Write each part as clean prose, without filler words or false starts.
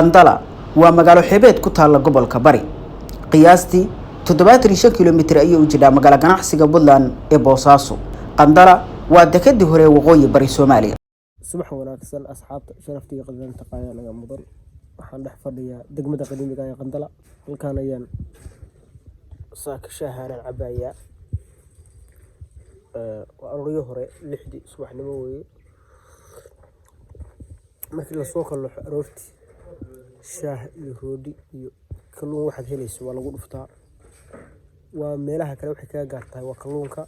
Qandala waa magaalo xeebeed ku taala gobolka Bari. Qiyaastii 75 kiiloomitir ayay u jirtaa magaalo ganacsiga Puntland ee Boosaaso. Qandala waa dekedii hore waqooyi bari Soomaaliya. subax wanaagsan asxaabta sharaftiga qadarin taqaaya naga mudan waxaan dhex fadhiyaa degmada qadiimiga ee Qandala halkaan ayaan saaka shaahan cabaya waa arooriyo hore 6 subaxnimo weeye markii la soo kalo aroorti shaah iyo roodi iyo kalluun waxaad helayso waa lagu dhuftaa waa meelaha kale waxay kaga gaartaa waa kalluunka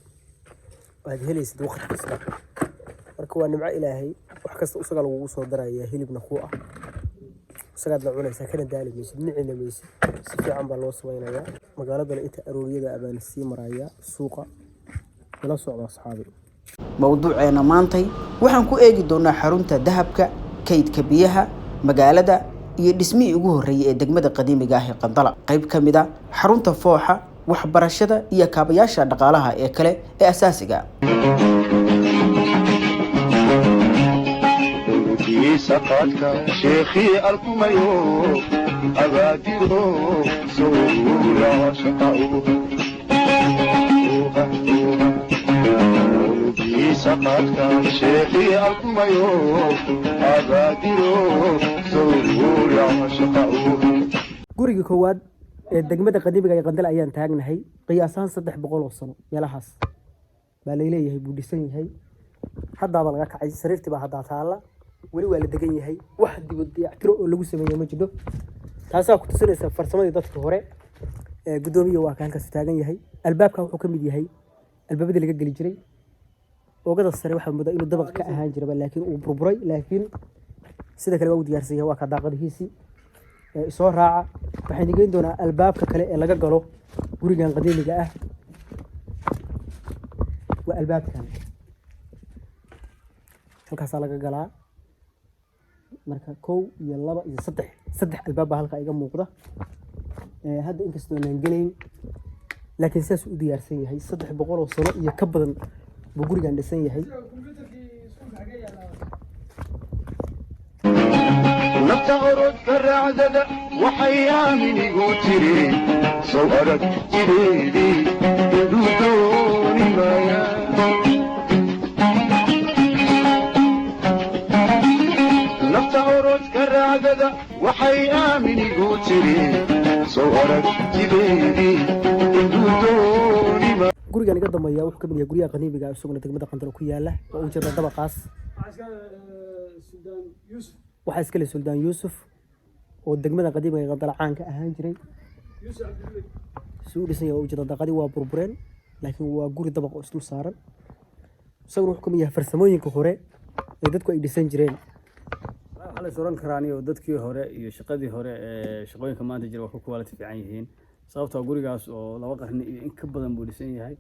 waad helaysid waqti kasta marka waa nimco Ilaahay wax kasta usaga lagu soo daraya hilibna ku ah sagaad la cunaysa kana daalimaysid nicina maysid si fiican baa loo sameeyaa magaalada inta arooriyada abaan sii maraya suuqa la socdo asxaabi mawduuceena maantay waxaan ku eegi doonaa xarunta dahabka kaydka biyaha magaalada iyo dhismihii ugu horeeyay ee degmada qadiimiga ah ee Qandala qayb kamid ah xarunta fooxa waxbarashada iyo kaabayaasha dhaqaalaha ee kale ee asaasiga سقطك شيخي أركميو أباديرو سورا شقاؤه سقطك شيخي أركميو أباديرو سورا شقاؤه guriga koowaad ee degmada qadiimiga ee Qandala ayaan taagnahay qiyaasaan 300 sano meelahaas baa leeyahay buu dhisan yahay hadda baa laga kacay sariirtii baa hadda taala wali waa la degan yahay wax dibad tiro oo lagu sameeyo ma jiro taasoo ku tusinaysa farsamadii dadka hore ee gudoomiye waa ka halkaas taagan yahay albaabka wuxuu ka mid yahay albaabada laga gali jiray oogada sare waxa muddo inuu dabaq ka ahaan jiray laakiin uu burburay laakiin sida kale waa u diyaarsan yahay waa ka daaqadihiisi soo raaca waxaan dhigeyn doonaa albaabka kale ee laga galo gurigan qadiimiga ah waa albaabkan halkaas laga galaa marka 1 iyo 2 iyo 3 albaab halka iga muuqda hadda inkastoo aan galeyn laakiin saas u diyaarsan yahay 300 sano iyo ka badan buu gurigan dhisan yahay نفتغرد كالرعدد وحيامني قوتري صورك جريدي بدودوني مايا نفتغرد كالرعدد وحيامني قوتري صورك جريدي بدودوني مايا gurigan iga dambeeya wuxuu ka mid yahay guriga qaniibiga ah isaguna degmada Qandala ku yaala oo u jeeda dabaqaas waxa iska leh Suldaan Yuusuf oo degmada qadiimiga ee Qandala caan ka ahaan jiray suu dhisay oo u jeeda daqadi waa burbureen laakiin waa guri dabaq oo isdul saaran isaguna wuxuu ka mid yahay farsamooyinka hore ee dadku ay dhisan jireen waxa la sooran karaaniyo dadkii hore iyo shaqadii hore ee shaqooyinka maanta jira wax ku quality fiican yihiin sababtoo gurigaas oo laba qarni iyo in ka badan buu dhisan yahay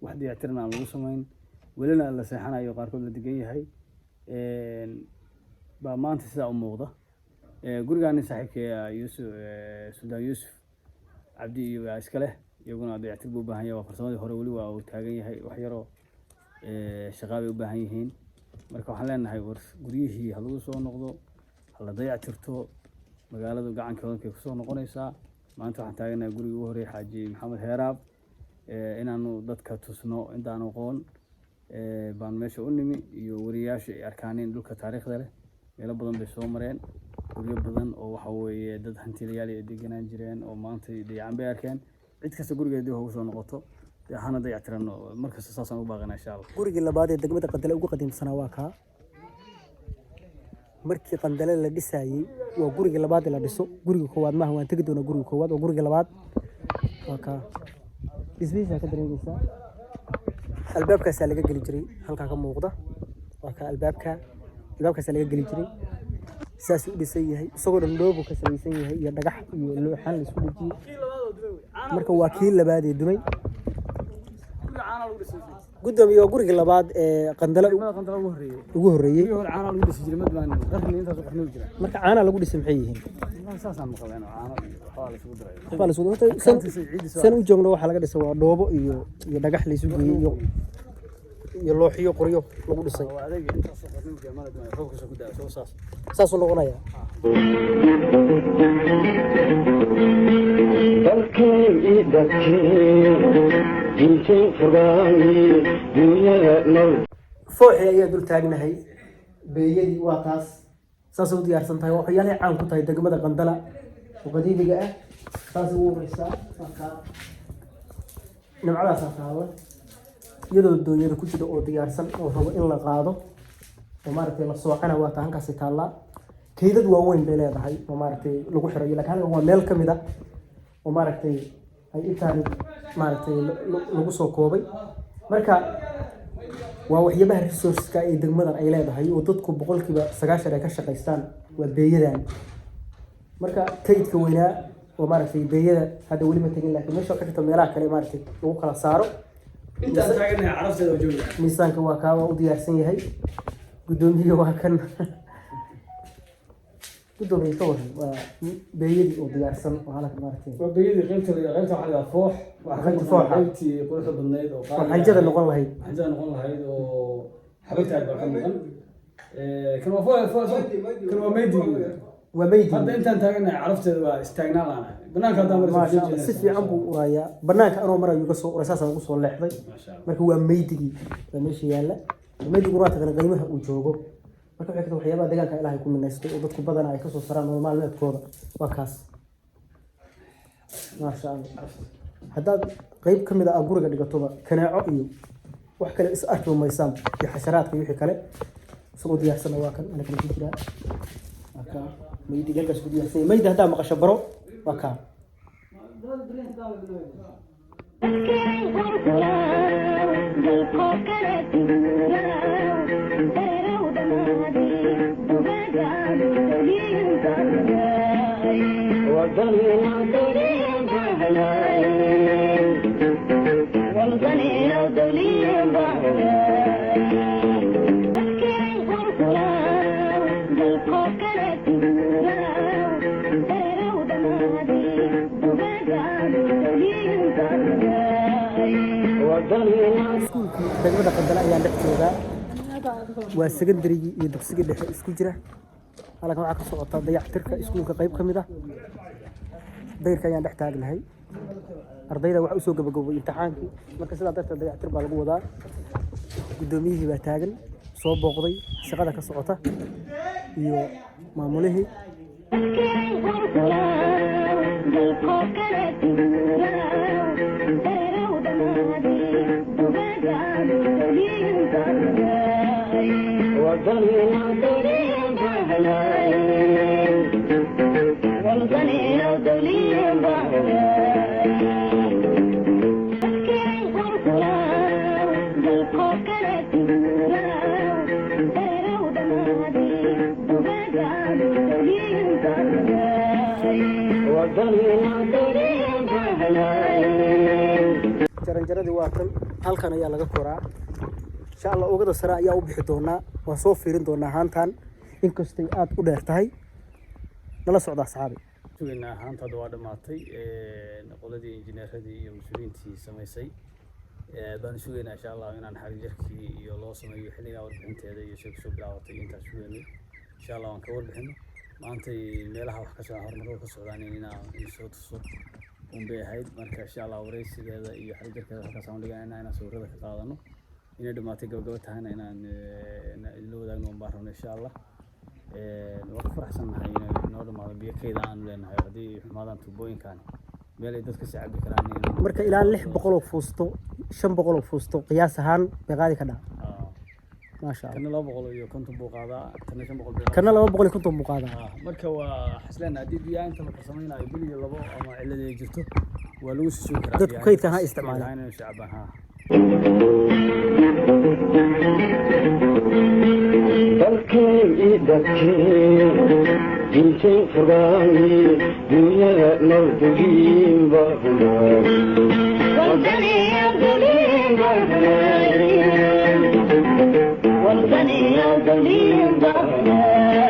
wax dayactirna aan lagu sameyn welina la seexanayo qaarkood la degan yahay ba maanta sida u muuqda gurigaan saaxiibkay Yuusuf Suldaan Yuusuf Cabdi iyo iska leh iyaguna dayactir buu baahan yahay farsamadii hore wali waa uu taagan yahay wax yaro shaqaabay u baahan yihiin marka waxaan leenahay guriyihii ha lagu soo noqdo hala dayactirto magaaladu gacankeeda ku soo noqonaysaa maanta waxaan taaganahay guriga ugu horeeyay Xaaji Maxamed Heeraab inaanu dadka tusno intaan aqoon baan meesha u nimi iyo wariyaasha ay arkaaneen dhulka taariikhda leh meelo badan bay soo mareen guryo badan oo waxa weeye dad hantiilayaal ay deganaan jireen oo maanta dayacan bay arkeen cid kasta gurigeedii ugu soo noqoto hana dayactirano markasta saasaan u baaqanaa insha Allah guriga labaad ee degmada Qandala ugu qadiimsanaa waa ka markii Qandala la dhisayay waa guriga labaad ee la dhiso guriga koowaad ma waan tagi doonaa guriga koowaad oo guriga labaad waa ka dhismihiisa ka dareemaysa albaabkaas laga gali jiray halka ka muuqda waa ka albaabkaas laga gali jiray saas u dhisan yahay isagoo dhan dhoobo ka samaysan yahay iyo dhagax iyo looxan la isku dhijiyay marka waa kii labaad ee dumay gudoomiye guriga labaad ee Qandala ugu horeeyay caana lagu dhisi jiray madbaan qarni intaas qarni u jira marka caana lagu dhisay maxay yihiin saasaan maqleen caana waxa la isugu diray waxa la isugu diray san u joogno waxa laga dhisay waa dhoobo iyo dhagax la isugu geeyay iyo looxiyo qoryo lagu dhisay waa adeeg inta soo qadimka ma la roobka soo gudaa soo saas uu noqonaya dalkaygi dadkii diintay fogaani dunyada nool fooxi ayaa dul taagnahay beeyadii waa taas saas u diyaarsan tahay waxyaalaha caan ku tahay degmada Qandala oo qadiimiga ah taas ugu horeysa marka nimcadaas taalo iyadoo doonyada ku jiro oo diyaarsan oo rabo in la qaado oo maartay la soocana waa taankaasi taala keydad waaweyn bay leedahay oo maartay lagu xirayo laakiin waa meel kamid ah oo maartay ay intaan maartay lagu soo koobay marka waa waxyaabaha resource-ka ee degmadan ay leedahay oo dadku boqolkiiba 90 ay ka shaqeystaan waa beeyadan marka kaydka weynaa oo maartay beeyada hada wali ma tagin laakiin meesha ka jirta meelaha kale maartay lagu kala saaro inta taaganahay carafteeda oo jooga miisaanka waa ka u diyaarsan yahay gudoomiyaha waa kan gudoomiye ka waran waa beeyadii oo diyaarsan oo halka maartay waa beeyadii qaybta waxa la foox qaybtii quruxda badneyd oo qaar xanjada noqon lahayd oo xabagtaad baa ka maqan kan waa foox kan waa meydii hadda intaan taaganahay carafteeda waa istaagnaa laana banaanka hadda mar si fiican buu uraaya banaanka anoo marayo uga soo uraysaas ugu soo leexday marka waa meydigi waa meesha yaala meydigi uraata kala qiimaha uu joogo marka waxay ka waxyaabaha deegaanka Ilaahay ku minaysto oo dadku badan ay ka soo saraan nolol maalmeedkooda waa kaas ma sha Allah haddaad qayb kamid ah guriga dhigatoba kanaaco iyo wax kale is arki maysaan iyo xasharaadka iyo wixii kale soo diyaarsan waa kan ana kala jira marka meydii galgaas ku diyaarsan meydii hadda maqasho baro waa ka degmada Qandala ayaan dhex joogaa waa secondarygii iyo dugsiga dhexe isku jira halkan waxa ka socota dayactirka iskuulka qayb kamid ah dayrka ayaan dhex taagnahay ardayda waxa u soo gabagabay imtixaankii marka sidaa darteed dayactir baa lagu wadaa gudoomiyihii baa taagan soo booqday shaqada ka socota iyo maamulihii jaranjaradii waa tan halkan ayaa laga koraa insha Allah oogada sare ayaa u bixi doonaa waan soo fiirin doonaa haantan inkastay aad u dheer tahay nala socda asxaabi suuqina haantada waa dhamaatay qoladii injineeradii iyo mas'uuliyiintii sameysay baan suuqina insha Allah inaan xariir jarkii iyo loo sameeyo xilliga warbixinteeda iyo soo bilaabatay inta suuqina insha Allah waan ka warbixino maanta meelaha wax ka soo hormaro ka socdaan inaan soo tuso bay ahayd marka insha Allah wareysigeeda iyo xariirkeeda halkaas aan dhigaynaa inaan sawirada ka qaadano inay dhamaatay gabagaba tahayna inaan la wadaagno baarno insha Allah waa faraxsanahay inay noo dhamaado biyo keeda aan leenahay hadii xumaadaan tubooyinkan meel ay dadka saaciidi karaan marka ilaa 600 oo fuusto 500 oo fuusto qiyaas ahaan beeqaadi ka dhac ما شاء الله كنا 200 iyo 50 buu qaadaa tan 500 كنا 250 buu qaadaa marka waa xaslaan hadii biyo inta la farsameeynayo biliyo labo ama cilad ay jirto waa lagu soo karaa dadku kaydka ha isticmaalaan inay shacab ha dalkaygi dadkii diintay fogaani dunyada nabadgelyin baa hunaa wadaniya daliin baa hunaa wadaniya daliin baa hunaa